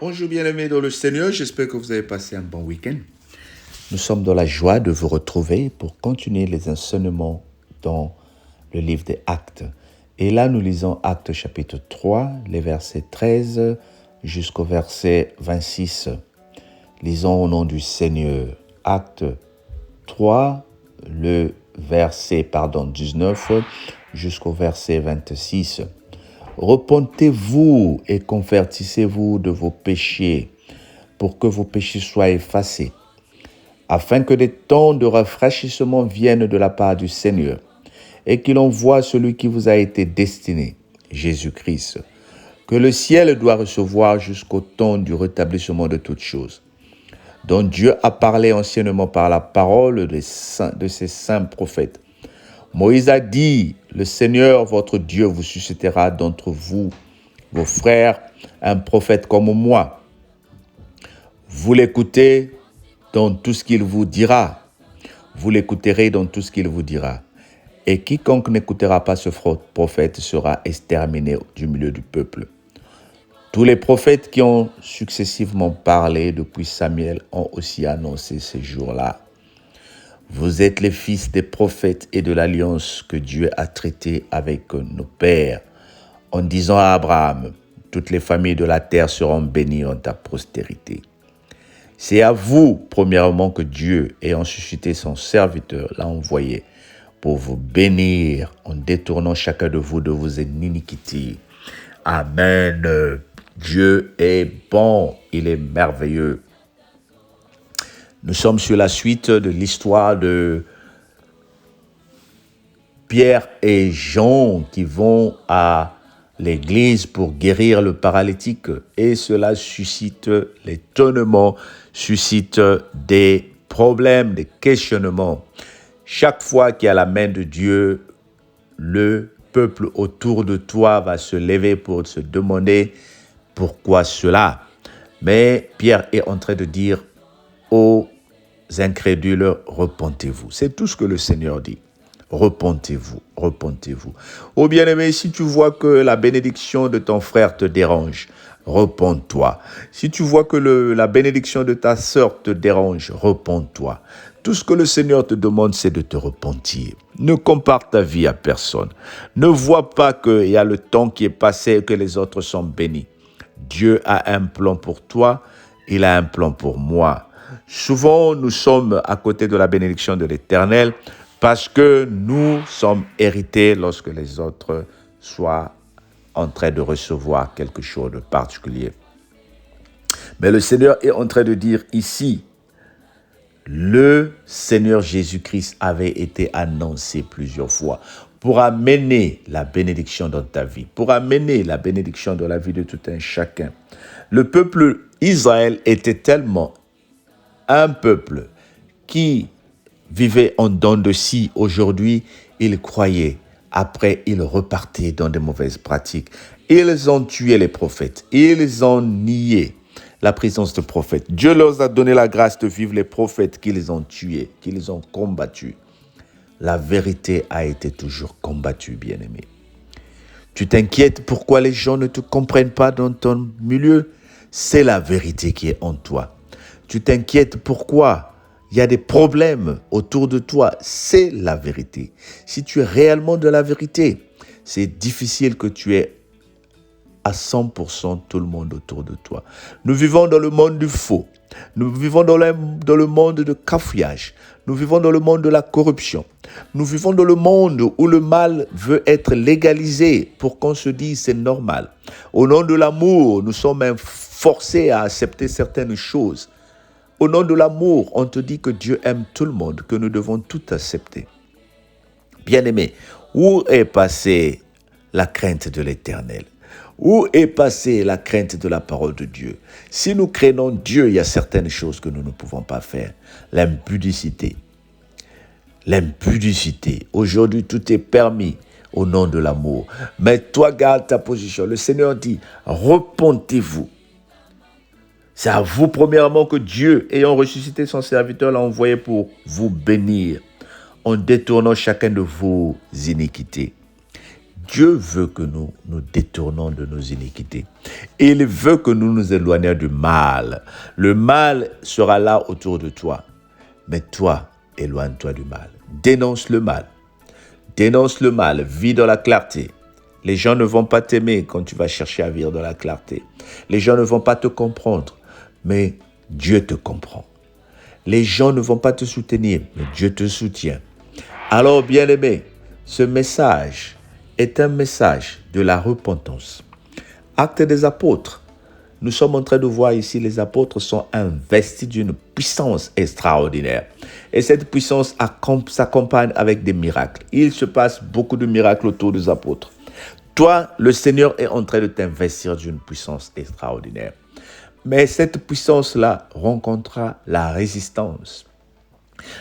Bonjour bien-aimés dans le Seigneur, j'espère que vous avez passé un bon week-end. Nous sommes dans la joie de vous retrouver pour continuer les enseignements dans le livre des Actes. Et là, nous lisons Actes chapitre 3, les versets 13 jusqu'au verset 26. Lisons au nom du Seigneur. Actes 3, le verset 19 jusqu'au verset 26. Repentez-vous et convertissez-vous de vos péchés pour que vos péchés soient effacés, afin que des temps de rafraîchissement viennent de la part du Seigneur et qu'il envoie celui qui vous a été destiné, Jésus-Christ, que le ciel doit recevoir jusqu'au temps du rétablissement de toutes choses, dont Dieu a parlé anciennement par la parole de ses saints prophètes. Moïse a dit, le Seigneur votre Dieu vous suscitera d'entre vous, vos frères, un prophète comme moi. Vous l'écoutez dans tout ce qu'il vous dira. Vous l'écouterez dans tout ce qu'il vous dira. Et quiconque n'écoutera pas ce prophète sera exterminé du milieu du peuple. Tous les prophètes qui ont successivement parlé depuis Samuel ont aussi annoncé ces jours-là. Vous êtes les fils des prophètes et de l'alliance que Dieu a traitée avec nos pères, en disant à Abraham, toutes les familles de la terre seront bénies en ta postérité. C'est à vous, premièrement, que Dieu, ayant suscité son serviteur, l'a envoyé pour vous bénir en détournant chacun de vous de vos iniquités. Amen. Dieu est bon, il est merveilleux. Nous sommes sur la suite de l'histoire de Pierre et Jean qui vont à l'église pour guérir le paralytique. Et cela suscite l'étonnement, suscite des problèmes, des questionnements. Chaque fois qu'il y a la main de Dieu, le peuple autour de toi va se lever pour se demander pourquoi cela. Mais Pierre est en train de dire aux incrédules, repentez-vous. C'est tout ce que le Seigneur dit. Repentez-vous, repentez-vous. Oh bien-aimé, si tu vois que la bénédiction de ton frère te dérange, repens-toi. Si tu vois que la bénédiction de ta sœur te dérange, repens-toi. Tout ce que le Seigneur te demande, c'est de te repentir. Ne compare ta vie à personne. Ne vois pas qu'il y a le temps qui est passé et que les autres sont bénis. Dieu a un plan pour toi, il a un plan pour moi. Souvent, nous sommes à côté de la bénédiction de l'Éternel parce que nous sommes hérités lorsque les autres soient en train de recevoir quelque chose de particulier. Mais le Seigneur est en train de dire ici, le Seigneur Jésus-Christ avait été annoncé plusieurs fois pour amener la bénédiction dans ta vie, pour amener la bénédiction dans la vie de tout un chacun. Le peuple Israël était tellement un peuple qui vivait en dents de scie. Aujourd'hui, ils croyaient. Après, ils repartaient dans de mauvaises pratiques. Ils ont tué les prophètes. Ils ont nié la présence de prophètes. Dieu leur a donné la grâce de vivre les prophètes qu'ils ont tués, qu'ils ont combattus. La vérité a été toujours combattue, bien-aimé. Tu t'inquiètes pourquoi les gens ne te comprennent pas dans ton milieu? C'est la vérité qui est en toi. Tu t'inquiètes pourquoi il y a des problèmes autour de toi. C'est la vérité. Si tu es réellement de la vérité, c'est difficile que tu aies à 100% tout le monde autour de toi. Nous vivons dans le monde du faux. Nous vivons dans le monde de cafouillage. Nous vivons dans le monde de la corruption. Nous vivons dans le monde où le mal veut être légalisé pour qu'on se dise c'est normal. Au nom de l'amour, nous sommes même forcés à accepter certaines choses. Au nom de l'amour, on te dit que Dieu aime tout le monde, que nous devons tout accepter. Bien-aimé, où est passée la crainte de l'Éternel? Où est passée la crainte de la parole de Dieu? Si nous craignons Dieu, il y a certaines choses que nous ne pouvons pas faire. L'impudicité. L'impudicité. Aujourd'hui, tout est permis au nom de l'amour. Mais toi, garde ta position. Le Seigneur dit, repentez-vous. C'est à vous, premièrement, que Dieu, ayant ressuscité son serviteur, l'a envoyé pour vous bénir en détournant chacun de vos iniquités. Dieu veut que nous nous détournons de nos iniquités. Il veut que nous nous éloignions du mal. Le mal sera là autour de toi. Mais toi, éloigne-toi du mal. Dénonce le mal. Dénonce le mal. Vis dans la clarté. Les gens ne vont pas t'aimer quand tu vas chercher à vivre dans la clarté. Les gens ne vont pas te comprendre, mais Dieu te comprend. Les gens ne vont pas te soutenir, mais Dieu te soutient. Alors, bien-aimé, ce message est un message de la repentance. Actes des apôtres. Nous sommes en train de voir ici, les apôtres sont investis d'une puissance extraordinaire. Et cette puissance s'accompagne avec des miracles. Il se passe beaucoup de miracles autour des apôtres. Toi, le Seigneur est en train de t'investir d'une puissance extraordinaire. Mais cette puissance-là rencontrera la résistance.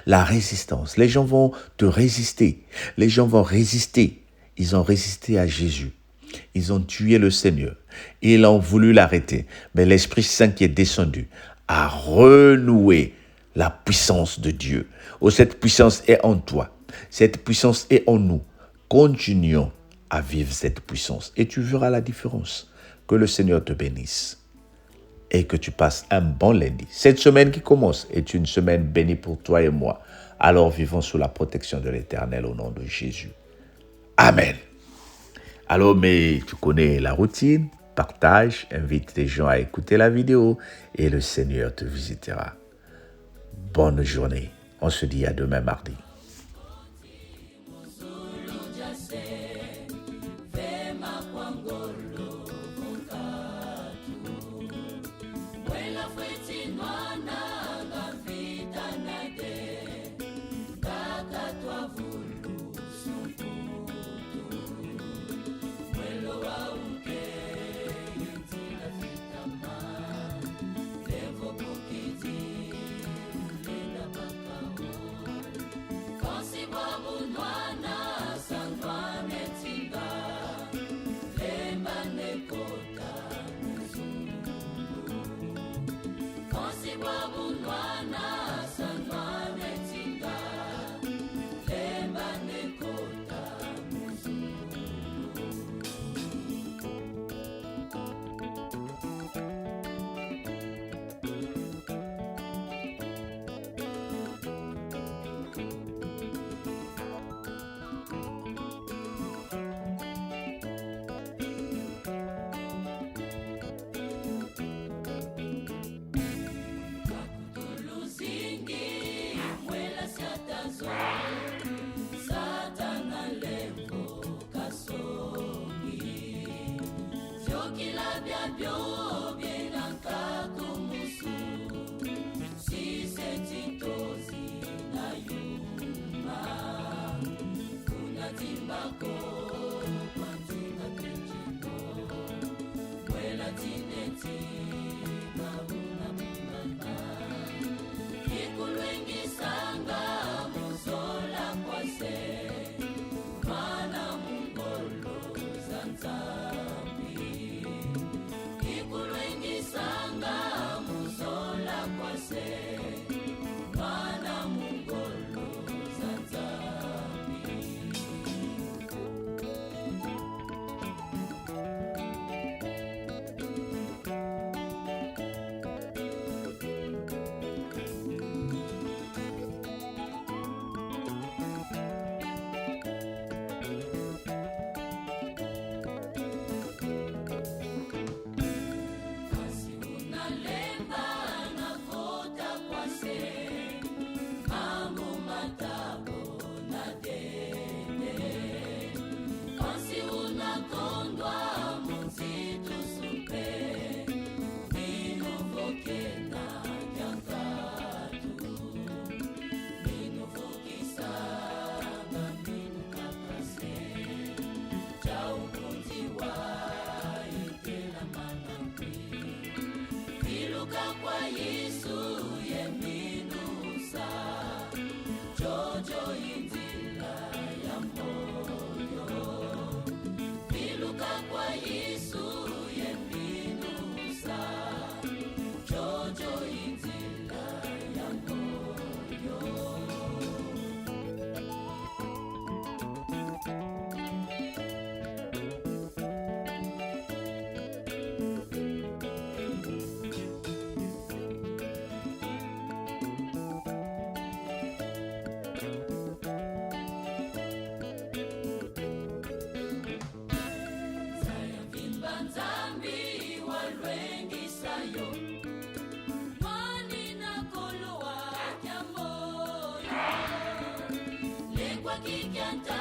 La résistance. Les gens vont te résister. Les gens vont résister. Ils ont résisté à Jésus. Ils ont tué le Seigneur. Ils ont voulu l'arrêter. Mais l'Esprit Saint qui est descendu a renoué la puissance de Dieu. Oh, cette puissance est en toi. Cette puissance est en nous. Continuons à vivre cette puissance. Et tu verras la différence. Que le Seigneur te bénisse. Et que tu passes un bon lundi. Cette semaine qui commence est une semaine bénie pour toi et moi. Alors vivons sous la protection de l'Éternel au nom de Jésus. Amen. Alors, mais tu connais la routine. Partage, invite les gens à écouter la vidéo et le Seigneur te visitera. Bonne journée. On se dit à demain mardi. kikianta